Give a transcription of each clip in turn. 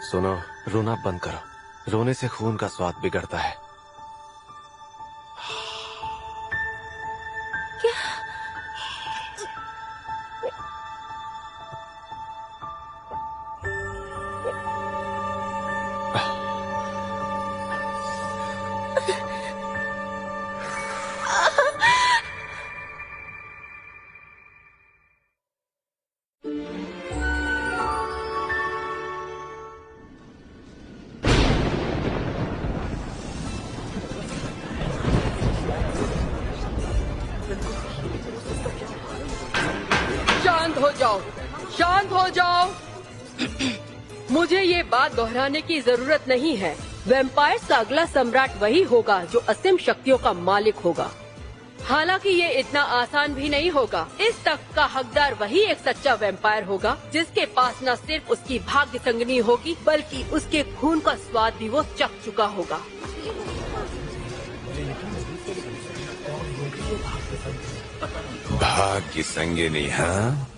सुनो, रोना बंद करो। रोने से खून का स्वाद बिगड़ता है। शांत हो जाओ। मुझे ये बात दोहराने की जरूरत नहीं है। वैम्पायर्स का अगला सम्राट वही होगा जो असीम शक्तियों का मालिक होगा। हालांकि ये इतना आसान भी नहीं होगा। इस तख्त का हकदार वही एक सच्चा वैम्पायर होगा जिसके पास न सिर्फ उसकी भाग्य संगनी होगी बल्कि उसके खून का स्वाद भी वो चख चुका होगा। भाग्य संगिनी, हाँ?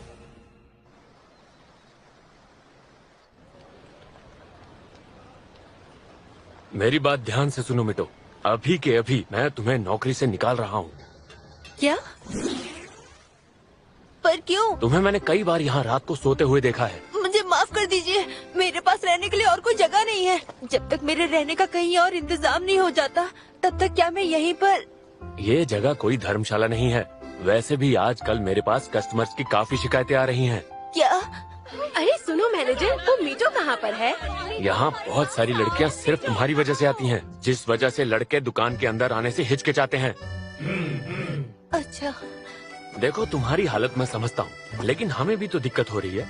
मेरी बात ध्यान से सुनो मिटो। अभी के अभी मैं तुम्हें नौकरी से निकाल रहा हूँ। क्या? पर क्यों? तुम्हें मैंने कई बार यहाँ रात को सोते हुए देखा है। मुझे माफ कर दीजिए, मेरे पास रहने के लिए और कोई जगह नहीं है। जब तक मेरे रहने का कहीं और इंतजाम नहीं हो जाता तब तक क्या मैं यहीं पर? ये जगह कोई धर्मशाला नहीं है। वैसे भी आजकल मेरे पास कस्टमर्स की काफी शिकायतें आ रही हैं। क्या? अरे सुनो मैनेजर, वो मीटो कहाँ पर है? यहाँ बहुत सारी लड़कियाँ सिर्फ तुम्हारी वजह से आती हैं, जिस वजह से लड़के दुकान के अंदर आने से हिचकिचाते हैं। अच्छा। देखो, तुम्हारी हालत मैं समझता हूँ, लेकिन हमें भी तो दिक्कत हो रही है।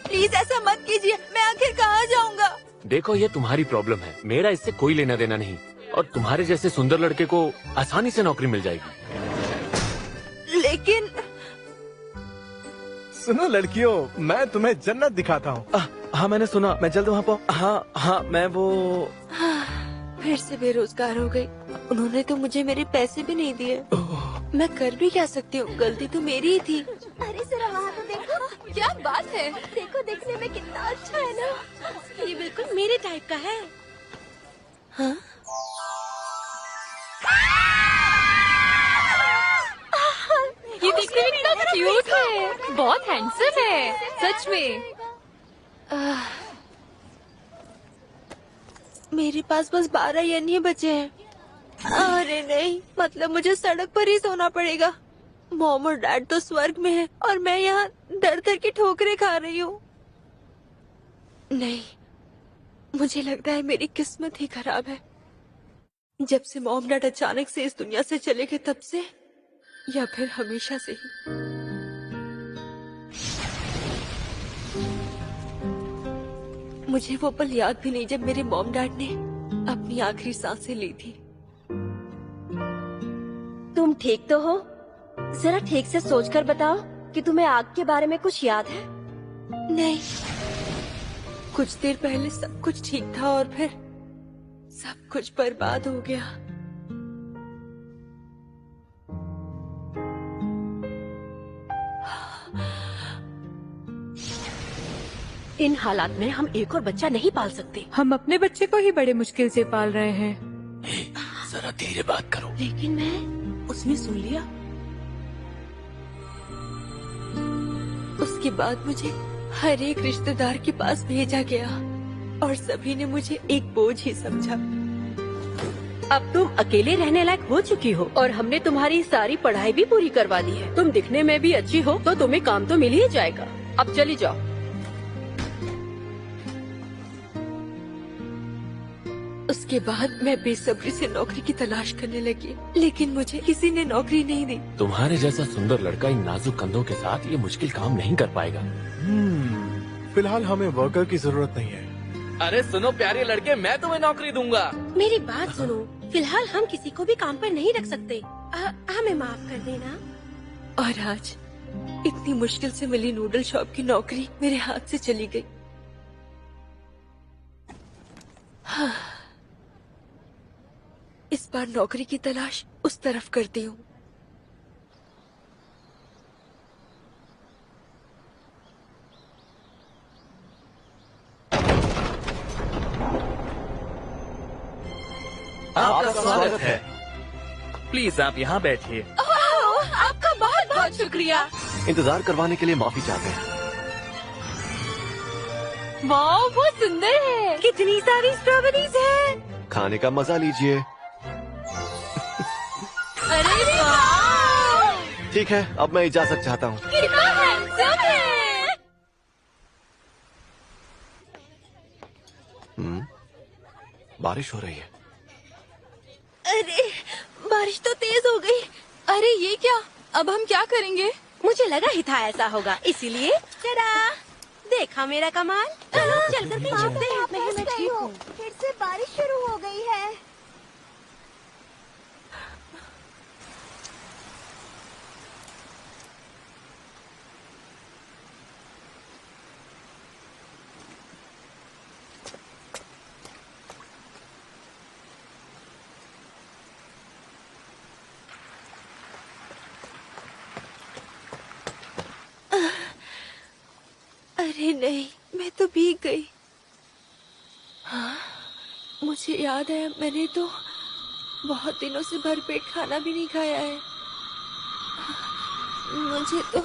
प्लीज ऐसा मत कीजिए, मैं आखिर कहाँ जाऊँगा? देखो, ये तुम्हारी प्रॉब्लम है, मेरा इससे कोई लेना देना नहीं। और तुम्हारे जैसे सुंदर लड़के को आसानी से नौकरी मिल जाएगी। लेकिन सुनो लड़कियों, मैं तुम्हें जन्नत दिखाता हूँ। हाँ मैंने सुना, मैं जल्द वहाँ पहुँच। हाँ मैं वो फिर से बेरोजगार हो गई। उन्होंने तो मुझे मेरे पैसे भी नहीं दिए। मैं कर भी क्या सकती हूँ, गलती तो मेरी ही थी। अरे जरा वहाँ तो देखो, क्या बात है। देखो, देखने में कितना अच्छा है ना। ये बिल्कुल मेरे टाइप का है। हाँ? ये देखने में कितना क्यूट है, बहुत हैंडसम है सच में। मेरे पास बस 12 यन्नी बचे हैं। अरे नहीं, मतलब मुझे सड़क पर ही सोना पड़ेगा। मॉम और डैड तो स्वर्ग में है और मैं यहाँ दर दर की ठोकरें खा रही हूँ। नहीं, मुझे लगता है मेरी किस्मत ही खराब है। जब से मॉम डैड अचानक से इस दुनिया से चले गए तब से, या फिर हमेशा से ही। मुझे वो पल याद भी नहीं जब मेरे मॉम डैड ने अपनी आखिरी सांसें ली थी। तुम ठीक तो हो? जरा ठीक से सोचकर बताओ कि तुम्हें आग के बारे में कुछ याद है? नहीं, कुछ देर पहले सब कुछ ठीक था और फिर सब कुछ बर्बाद हो गया। इन हालात में हम एक और बच्चा नहीं पाल सकते। हम अपने बच्चे को ही बड़े मुश्किल से पाल रहे हैं। जरा धीरे बात करो। लेकिन मैं उसने सुन लिया। उसके बाद मुझे हर एक रिश्तेदार के पास भेजा गया और सभी ने मुझे एक बोझ ही समझा। अब तुम अकेले रहने लायक हो चुकी हो और हमने तुम्हारी सारी पढ़ाई भी पूरी करवा दी है। तुम दिखने में भी अच्छी हो तो तुम्हें काम तो मिल ही जाएगा। अब चली जाओ। उसके बाद मैं बेसब्री से नौकरी की तलाश करने लगी, लेकिन मुझे किसी ने नौकरी नहीं दी। तुम्हारे जैसा सुंदर लड़का इन नाजुक कंधों के साथ ये मुश्किल काम नहीं कर पाएगा। फिलहाल हमें वर्कर की जरूरत नहीं है। अरे सुनो प्यारे लड़के, मैं तुम्हें नौकरी दूंगा। मेरी बात सुनो, फिलहाल हम किसी को भी काम पर नहीं रख सकते। हमें माफ कर देना। और आज इतनी मुश्किल से मिली नूडल शॉप की नौकरी मेरे हाथ से चली गई। हाँ। इस बार नौकरी की तलाश उस तरफ करती हूँ। आपका स्वागत है। प्लीज आप यहाँ बैठिए। आपका बहुत बहुत शुक्रिया। इंतजार करवाने के लिए माफी चाहते हैं। वाह, बहुत सुंदर है। कितनी सारी स्ट्रॉबेरीज हैं। खाने का मजा लीजिए। अरे वाह, ठीक है, अब मैं इजाजत चाहता हूँ। कितना हैंडसम है। बारिश हो रही है। अरे, बारिश तो तेज हो गई। अरे ये क्या, अब हम क्या करेंगे? मुझे लगा ही था ऐसा होगा, इसीलिए चला। देखा मेरा कमाल। चलो चल कर कहीं छुपते हैं। मैं ठीक हूँ। फिर से बारिश शुरू हो गई है। अरे नहीं, मैं तो भीग गई। हाँ, मुझे याद है मैंने तो बहुत दिनों से भरपेट खाना भी नहीं खाया है। मुझे तो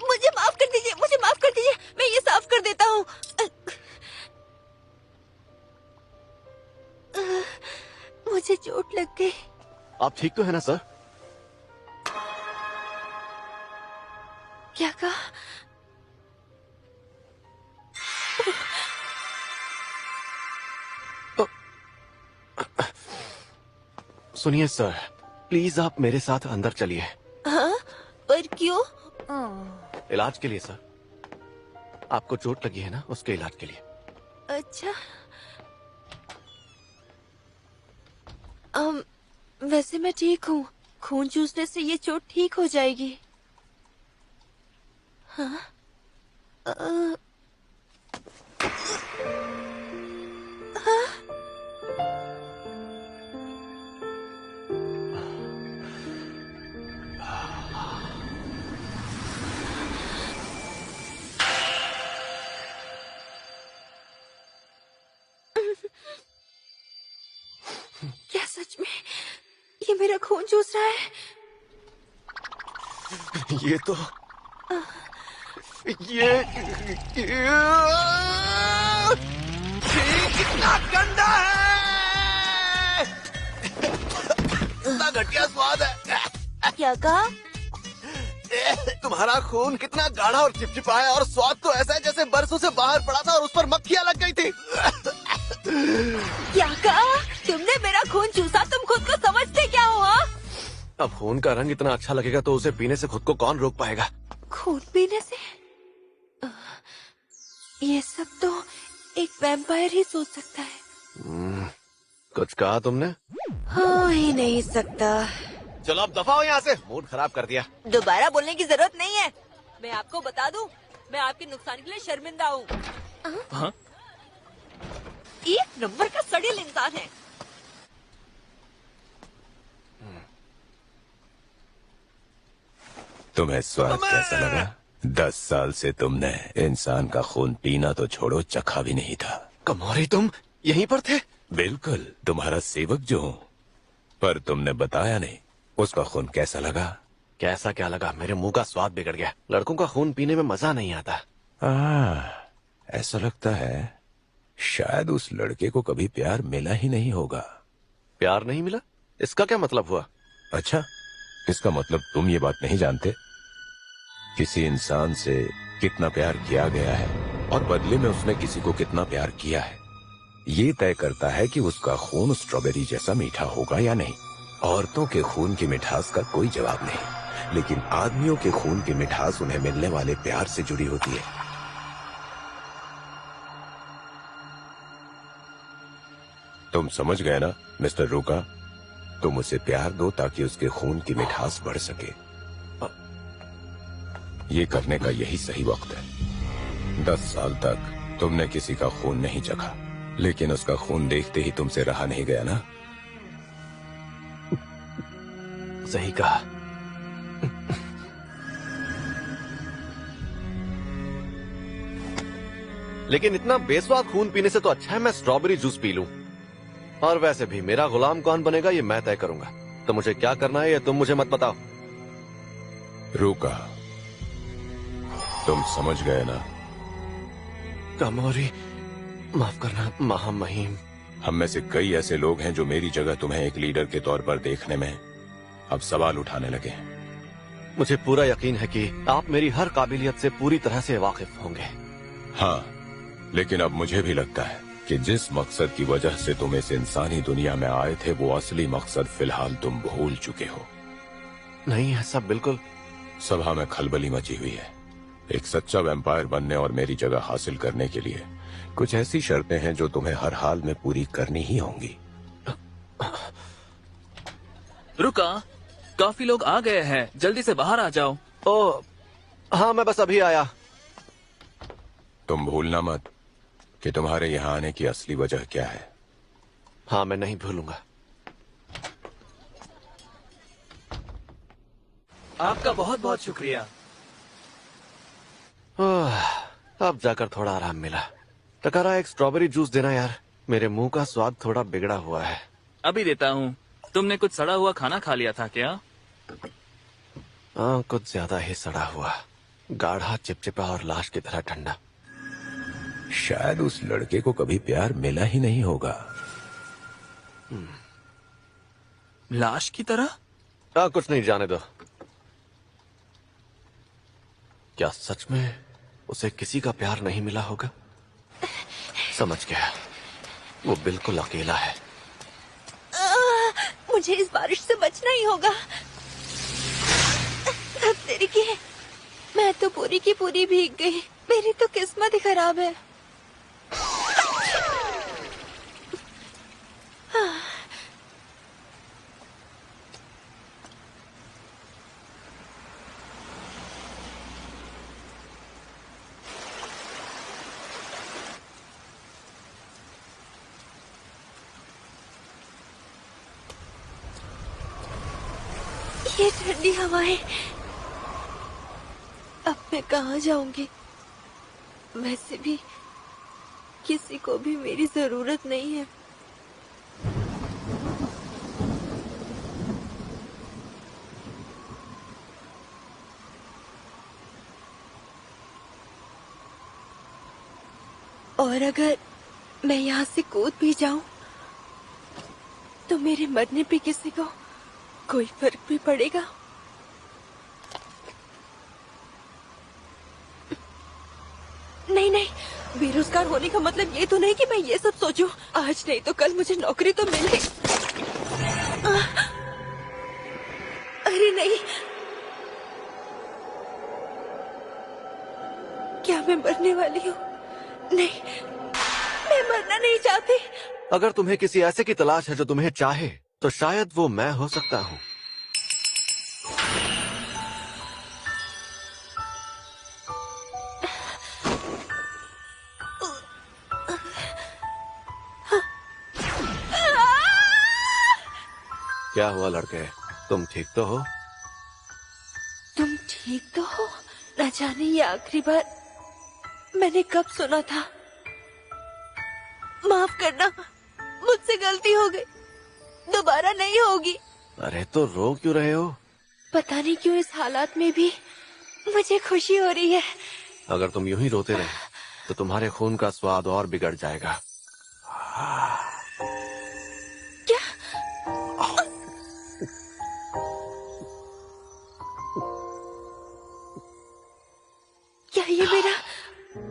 मुझे माफ कर दीजिए, मुझे माफ कर दीजिए। मैं ये साफ कर देता हूँ। मुझे चोट लग गई। आप ठीक तो है ना सर? क्या कहा? सुनिए सर, प्लीज आप मेरे साथ अंदर चलिए। हाँ, पर क्यों? इलाज के लिए सर। आपको चोट लगी है ना, उसके इलाज के लिए। अच्छा। वैसे मैं ठीक हूँ। खून चूसने से ये चोट ठीक हो जाएगी। हाँ? हाँ? क्या सच में ये मेरा खून चूस रहा है? ये तो ये कितना गंदा है। कितना घटिया स्वाद है। क्या कहा? तुम्हारा खून कितना गाढ़ा और चिपचिपा है, और स्वाद तो ऐसा है जैसे बरसों से बाहर पड़ा था और उस पर मक्खियां लग गई थी। क्या कहा? तुमने मेरा खून चूसा? तुम खुद को समझते क्या हो? हाँ? अब खून का रंग इतना अच्छा लगेगा तो उसे पीने से खुद को कौन रोक पाएगा? खून पीने से? ये सब तो एक वैम्पायर ही सोच सकता है। कुछ कहा तुमने? हो ही नहीं सकता। चलो अब दफा हो यहाँ से, मूड खराब कर दिया। दोबारा बोलने की जरूरत नहीं है। मैं आपको बता दूं, मैं आपके नुकसान के लिए शर्मिंदा हूँ। हाँ? एक नंबर का सड़ील इंसान है। तुम्हें स्वाद कैसा लगा? 10 साल से तुमने इंसान का खून पीना तो छोड़ो, चखा भी नहीं था। कमौरी, तुम यहीं पर थे? बिल्कुल, तुम्हारा सेवक जो हूँ। पर तुमने बताया नहीं, उसका खून कैसा लगा? कैसा क्या लगा, मेरे मुंह का स्वाद बिगड़ गया। लड़कों का खून पीने में मजा नहीं आता। ऐसा लगता है शायद उस लड़के को कभी प्यार मिला ही नहीं होगा। प्यार नहीं मिला? इसका क्या मतलब हुआ? अच्छा, इसका मतलब तुम ये बात नहीं जानते? किसी इंसान से कितना प्यार किया गया है और बदले में उसने किसी को कितना प्यार किया है, ये तय करता है कि उसका खून स्ट्रॉबेरी जैसा मीठा होगा या नहीं। औरतों के खून की मिठास का कोई जवाब नहीं, लेकिन आदमियों के खून की मिठास उन्हें मिलने वाले प्यार से जुड़ी होती है। तुम समझ गए ना मिस्टर रूका? तुम उसे प्यार दो ताकि उसके खून की मिठास बढ़ सके। ये करने का यही सही वक्त है। 10 साल तक तुमने किसी का खून नहीं चखा, लेकिन उसका खून देखते ही तुमसे रहा नहीं गया ना? सही कहा। लेकिन इतना बेस्वाद खून पीने से तो अच्छा है मैं स्ट्रॉबेरी जूस पी लूं। और वैसे भी मेरा गुलाम कौन बनेगा ये मैं तय करूंगा। तो मुझे क्या करना है ये तुम मुझे मत बताओ। रूका, तुम समझ गए ना? कामोरी, माफ करना महामहिम। हम में से कई ऐसे लोग हैं जो मेरी जगह तुम्हें एक लीडर के तौर पर देखने में अब सवाल उठाने लगे हैं। मुझे पूरा यकीन है कि आप मेरी हर काबिलियत से पूरी तरह से वाकिफ होंगे। हाँ, लेकिन अब मुझे भी लगता है कि जिस मकसद की वजह से तुम इस इंसानी दुनिया में आए थे वो असली मकसद फिलहाल तुम भूल चुके हो। नहीं, ऐसा बिल्कुल। सभा में खलबली मची हुई है। एक सच्चा वैम्पायर बनने और मेरी जगह हासिल करने के लिए कुछ ऐसी शर्तें हैं जो तुम्हें हर हाल में पूरी करनी ही होंगी। रुका, काफी लोग आ गए हैं, जल्दी से बाहर आ जाओ। ओ, हाँ मैं बस अभी आया। तुम भूलना मत कि तुम्हारे यहाँ आने की असली वजह क्या है। हाँ, मैं नहीं भूलूंगा। आपका बहुत बहुत शुक्रिया। अब जाकर थोड़ा आराम मिला। टकारा, एक स्ट्रॉबेरी जूस देना यार, मेरे मुंह का स्वाद थोड़ा बिगड़ा हुआ है। अभी देता हूँ। तुमने कुछ सड़ा हुआ खाना खा लिया था क्या? हाँ, कुछ ज्यादा ही सड़ा हुआ, गाढ़ा, चिपचिपा और लाश की तरह ठंडा। शायद उस लड़के को कभी प्यार मिला ही नहीं होगा। लाश की तरह? कुछ नहीं, जाने दो। क्या सच में उसे किसी का प्यार नहीं मिला होगा? समझ गया, वो बिल्कुल अकेला है। मुझे इस बारिश से बचना ही होगा। अब तेरी की है, मैं तो पूरी की पूरी भीग गई। मेरी तो किस्मत ही खराब है। ये ठंडी हवाएं, अब मैं कहाँ जाऊंगी? वैसे भी किसी को भी मेरी जरूरत नहीं है। और अगर मैं यहाँ से कूद भी जाऊं तो मेरे मरने पे किसी को कोई फर्क भी पड़ेगा? नहीं नहीं, बेरोजगार होने का मतलब ये तो नहीं कि मैं ये सब सोचूं। आज नहीं तो कल मुझे नौकरी तो मिले। अरे नहीं, क्या मैं मरने वाली हूँ? नहीं, मैं मरना नहीं चाहती। अगर तुम्हें किसी ऐसे की तलाश है जो तुम्हें चाहे तो शायद वो मैं हो सकता हूँ। क्या हुआ लड़के, तुम ठीक तो हो? तुम ठीक तो हो? न जाने ये आखिरी बार मैंने कब सुना था। माफ करना, मुझसे गलती हो गई, दोबारा नहीं होगी। अरे तो रो क्यों रहे हो? पता नहीं क्यों इस हालात में भी मुझे खुशी हो रही है। अगर तुम यूं ही रोते रहे तो तुम्हारे खून का स्वाद और बिगड़ जाएगा। क्या? क्या ये मेरा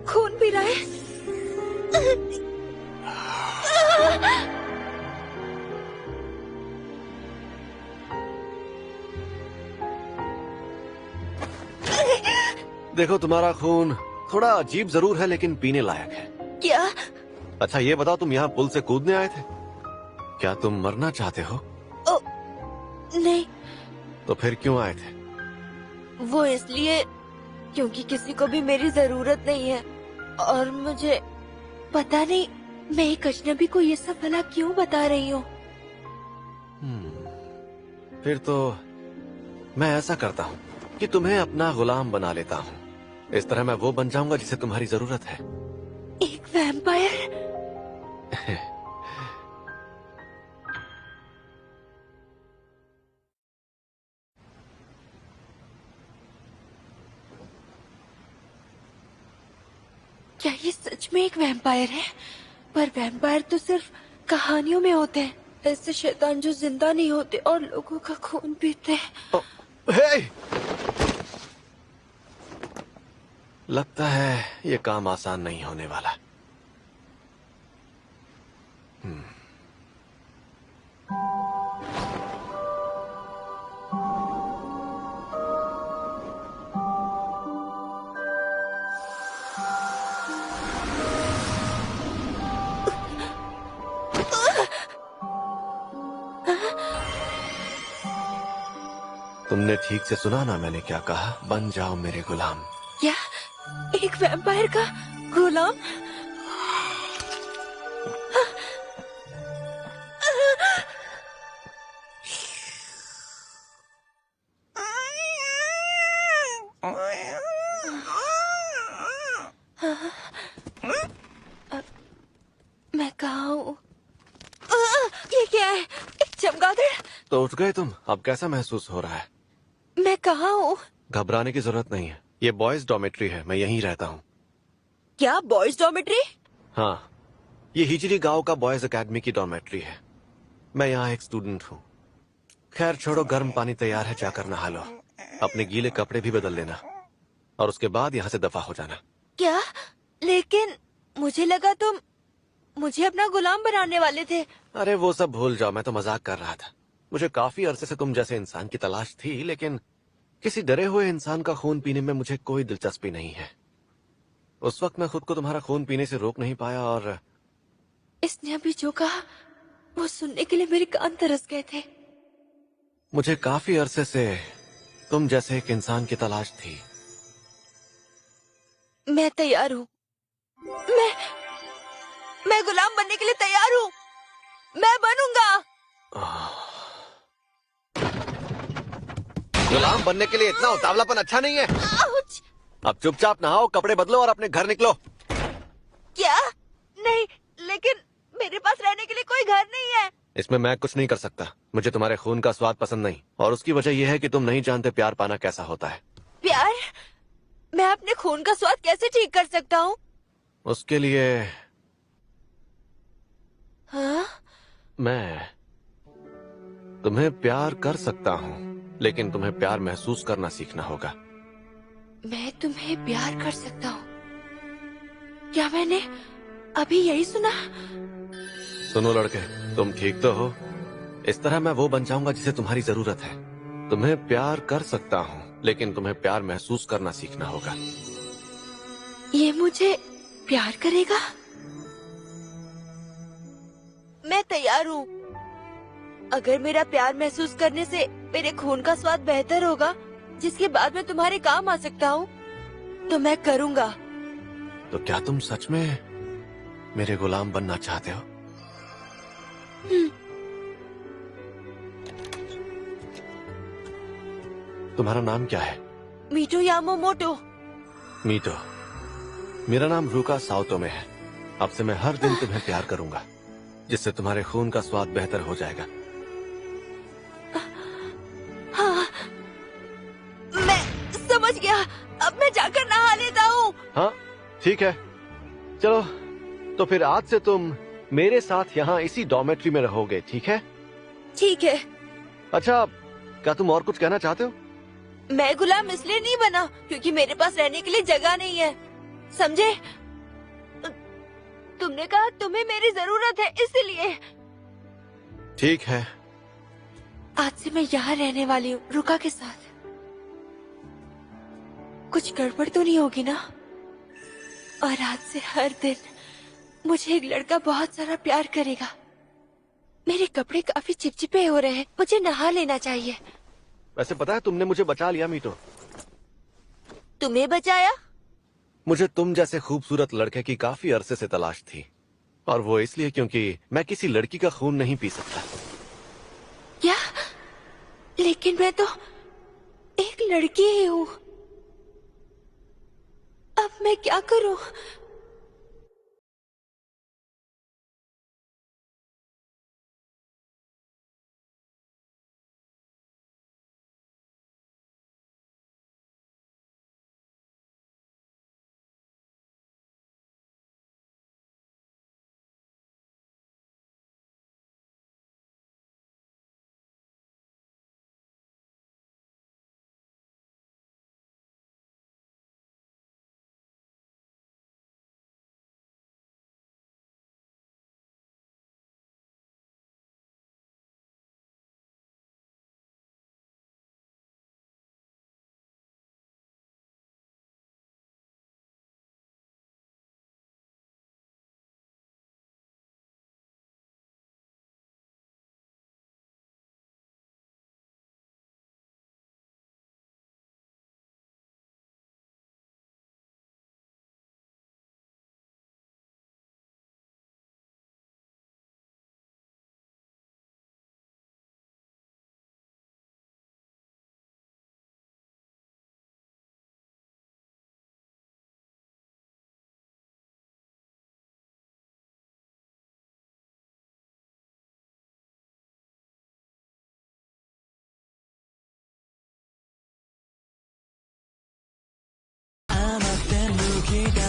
खून पी रहा है? देखो, तुम्हारा खून थोड़ा अजीब जरूर है लेकिन पीने लायक है। क्या? अच्छा ये बताओ, तुम यहाँ पुल से कूदने आए थे? क्या तुम मरना चाहते हो? ओ, नहीं। तो फिर क्यों आए थे? वो इसलिए क्योंकि किसी को भी मेरी जरूरत नहीं है और मुझे पता नहीं मैं एक अजनबी को ये सब भला क्यों बता रही हूँ। फिर तो मैं ऐसा करता हूँ कि तुम्हें अपना गुलाम बना लेता हूँ। इस तरह मैं वो बन जाऊंगा जिसे तुम्हारी जरूरत है। एक वैम्पायर? क्या ये सच में एक वैम्पायर है? पर वैम्पायर तो सिर्फ कहानियों में होते हैं। ऐसे शैतान जो जिंदा नहीं होते और लोगों का खून पीते हैं। हे! लगता है ये काम आसान नहीं होने वाला। तुमने ठीक से सुना ना मैंने क्या कहा? बन जाओ मेरे गुलाम। क्या? एक वैम्पायर का गुलाम? मैं कहाँ हूँ? ये क्या है? एक चमगादड़? तो उठ गए तुम? अब कैसा महसूस हो रहा है? मैं कहाँ हूँ? घबराने की जरूरत नहीं है। ये बॉयज डॉर्मेट्री है, मैं यहीं रहता हूँ। क्या बॉयज डॉर्मेट्री? हाँ, ये हिजरी गांव का बॉयज एकेडमी की डॉर्मेट्री है। मैं यहाँ एक स्टूडेंट हूँ। खैर छोड़ो, गर्म पानी तैयार है, जाकर नहा लो। अपने गीले कपड़े भी बदल लेना और उसके बाद यहाँ से दफा हो जाना। क्या? लेकिन मुझे लगा तुम मुझे अपना गुलाम बनाने वाले थे। अरे वो सब भूल जाओ, मैं तो मजाक कर रहा था। मुझे काफी अरसे से तुम जैसे इंसान की तलाश थी, लेकिन किसी डरे हुए इंसान का खून पीने में मुझे कोई दिलचस्पी नहीं है। उस वक्त मैं खुद को तुम्हारा खून पीने से रोक नहीं पाया और इसने अभी जो कहा वो सुनने के लिए मेरे कान तरस गए थे। मुझे काफी अरसे से तुम जैसे एक इंसान की तलाश थी। मैं तैयार हूँ। मैं गुलाम बनने के लिए तैयार हूँ। मैं बनूंगा। गुलाम बनने के लिए इतना उतावलापन अच्छा नहीं है। आउच! अब चुपचाप नहाओ, कपड़े बदलो और अपने घर निकलो। क्या? नहीं, लेकिन मेरे पास रहने के लिए कोई घर नहीं है। इसमें मैं कुछ नहीं कर सकता। मुझे तुम्हारे खून का स्वाद पसंद नहीं, और उसकी वजह यह है कि तुम नहीं जानते प्यार पाना कैसा होता है। प्यार? मैं अपने खून का स्वाद कैसे ठीक कर सकता हूँ? उसके लिए हाँ? मैं तुम्हें प्यार कर सकता हूँ, लेकिन तुम्हें प्यार महसूस करना सीखना होगा। मैं तुम्हें प्यार कर सकता हूँ? क्या मैंने अभी यही सुना? सुनो लड़के, तुम ठीक तो हो? इस तरह मैं वो बन जाऊंगा जिसे तुम्हारी जरूरत है। तुम्हें प्यार कर सकता हूँ, लेकिन तुम्हें प्यार महसूस करना सीखना होगा। ये मुझे प्यार करेगा? मैं तैयार हूँ। अगर मेरा प्यार महसूस करने से मेरे खून का स्वाद बेहतर होगा, जिसके बाद मैं तुम्हारे काम आ सकता हूँ, तो मैं करूँगा। तो क्या तुम सच में मेरे गुलाम बनना चाहते हो? तुम्हारा नाम क्या है? मीटो यामामोटो। मीटो। मेरा नाम रूका साओतो में है। अब से मैं हर दिन तुम्हें प्यार करूंगा, जिससे तुम्हारे खून का स्वाद बेहतर हो जाएगा। हाँ, मैं समझ गया। अब मैं जाकर नहा लेता हूँ। हाँ ठीक है, चलो तो फिर आज से तुम मेरे साथ यहाँ इसी डॉर्मेट्री में रहोगे, ठीक है? ठीक है। अच्छा, क्या तुम और कुछ कहना चाहते हो? मैं गुलाम इसलिए नहीं बना क्योंकि मेरे पास रहने के लिए जगह नहीं है, समझे? तुमने कहा तुम्हें मेरी जरूरत है, इसलिए। ठीक है। आज से मैं यहाँ रहने वाली हूँ, रुका के साथ। कुछ गड़बड़ तो नहीं होगी ना? और आज से हर दिन मुझे एक लड़का बहुत सारा प्यार करेगा। मेरे कपड़े काफी चिपचिपे हो रहे हैं, मुझे नहा लेना चाहिए। वैसे पता है, तुमने मुझे बचा लिया मीटो। तुम्हें बचाया? मुझे तुम जैसे खूबसूरत लड़के की काफी अरसे से तलाश थी, और वो इसलिए क्योंकि मैं किसी लड़की का खून नहीं पी सकता। क्या? लेकिन मैं तो एक लड़की ही हूँ। अब मैं क्या करूँ?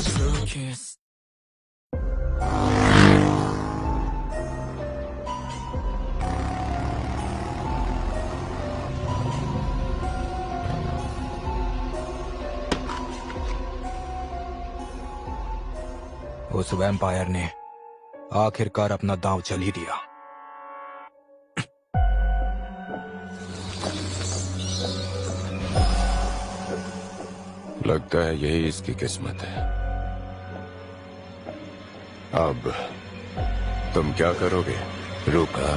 true kiss. उस वैम्पायर ने आखिरकार अपना दांव चल ही दिया। लगता है यही इसकी किस्मत है। अब तुम क्या करोगे रुका?